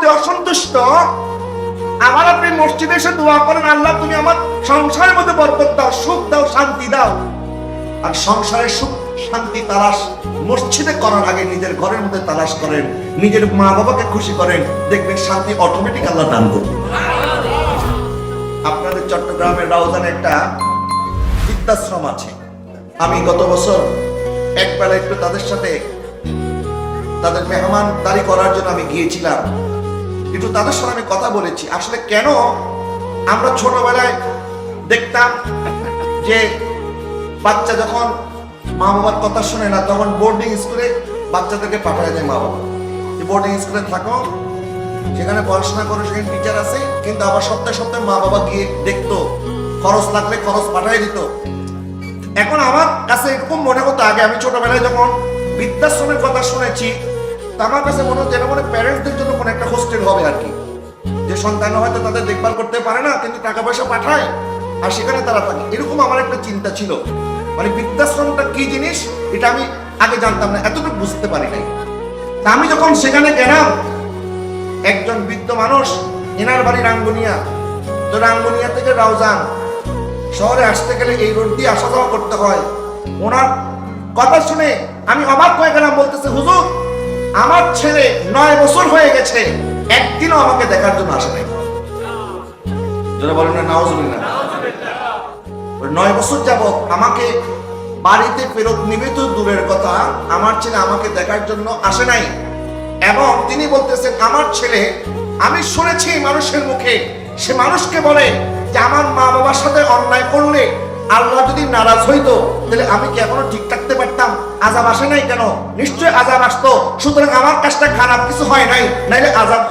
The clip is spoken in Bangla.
প্রতি অসন্তুষ্ট, আমার আপনি মসজিদে এসে দোয়া করেন, আল্লাহ তুমি আমার সংসারের মধ্যে বরকত দাও, সুখ দাও, শান্তি দাও। আর সংসারের সুখ শান্তি তালাশ মসজিদে করার আগে নিজের ঘরের মধ্যে তালাশ করেন, নিজের মা বাবাকে খুশি করেন, দেখবেন শান্তি অটোমেটিক আল্লাহ দান করবে। আপনাদের চট্টগ্রামের রাউজানে একটা বৃদ্ধাশ্রম আছে। আমি গত বছর একবেলা একটু তাদের সাথে তাদের মেহমানদারি করার জন্য আমি গিয়েছিলাম, একটু তাদের সাথে আমি কথা বলেছি। আসলে কেন আমরা ছোটবেলায় দেখতাম যে বাচ্চা যখন মা বাবার কথা শুনে না, তখন বোর্ডিং স্কুলে বাচ্চাদেরকে পাঠায় দেয় মা বাবা, যে বোর্ডিং স্কুলে থাকো, সেখানে পড়াশোনা করো, সেখানে টিচার আছে। কিন্তু আবার সপ্তাহে সপ্তাহে মা বাবা গিয়ে দেখতো, খরচ লাগলে খরচ পাঠিয়ে দিত। এখন আমার কাছে এরকম মনে হতো, আগে আমি ছোটবেলায় যখন বৃদ্ধাশ্রমের কথা শুনেছি, তা আমার কাছে মনে হতো যেন মনে প্যারেন্টসদের জন্য কোনো একটা হোস্টেল হবে আর কি, যে সন্তান হয়তো তাদের দেখভাল করতে পারে না, কিন্তু টাকা পয়সা পাঠায় আর সেখানে তারা থাকে। এরকম আমার একটা চিন্তা ছিল। মানে বৃদ্ধাশ্রমটা কি জিনিস এটা আমি আগে জানতাম না, এতটুকু বুঝতে পারি নাই। তা আমি যখন সেখানে গেলাম, একজন বৃদ্ধ মানুষ, এনার বাড়ি রাঙ্গুনিয়া, তো রাঙ্গুনিয়া থেকে রাউজান শহরে আসতে গেলে এই রোড দিয়ে আসা যাওয়া করতে হয়। ওনার কথা শুনে আমি অবাক হয়ে গেলাম, বলতেছে হুজুর আমার ছেলে 9 বছর হয়ে গেছে, একদিনও আমাকে দেখার জন্য আসে নাই। যারা বলেন না নাউজুবিল্লাহ, 9 বছর যাবত আমাকে বাড়িতে ফেরত নিবে তো দূরের কথা, আমার ছেলে আমাকে দেখার জন্য আসে নাই। এবং তিনি বলতেছেন আমার ছেলে, আমি শুনেছি মানুষের মুখে, সে মানুষকে বলে যে আমার মা বাবার সাথে অন্যায় করলে আল্লাহ যদি নারাজ হইতো তাহলে আমি কি এখনো ঠিক থাকতে পারতাম? আযাব আসে নাই কেন? নিশ্চয় আযাব আসতো। সুতরাং আমার কাজটা খারাপ কিছু হয় নাই, নাইলে আযাব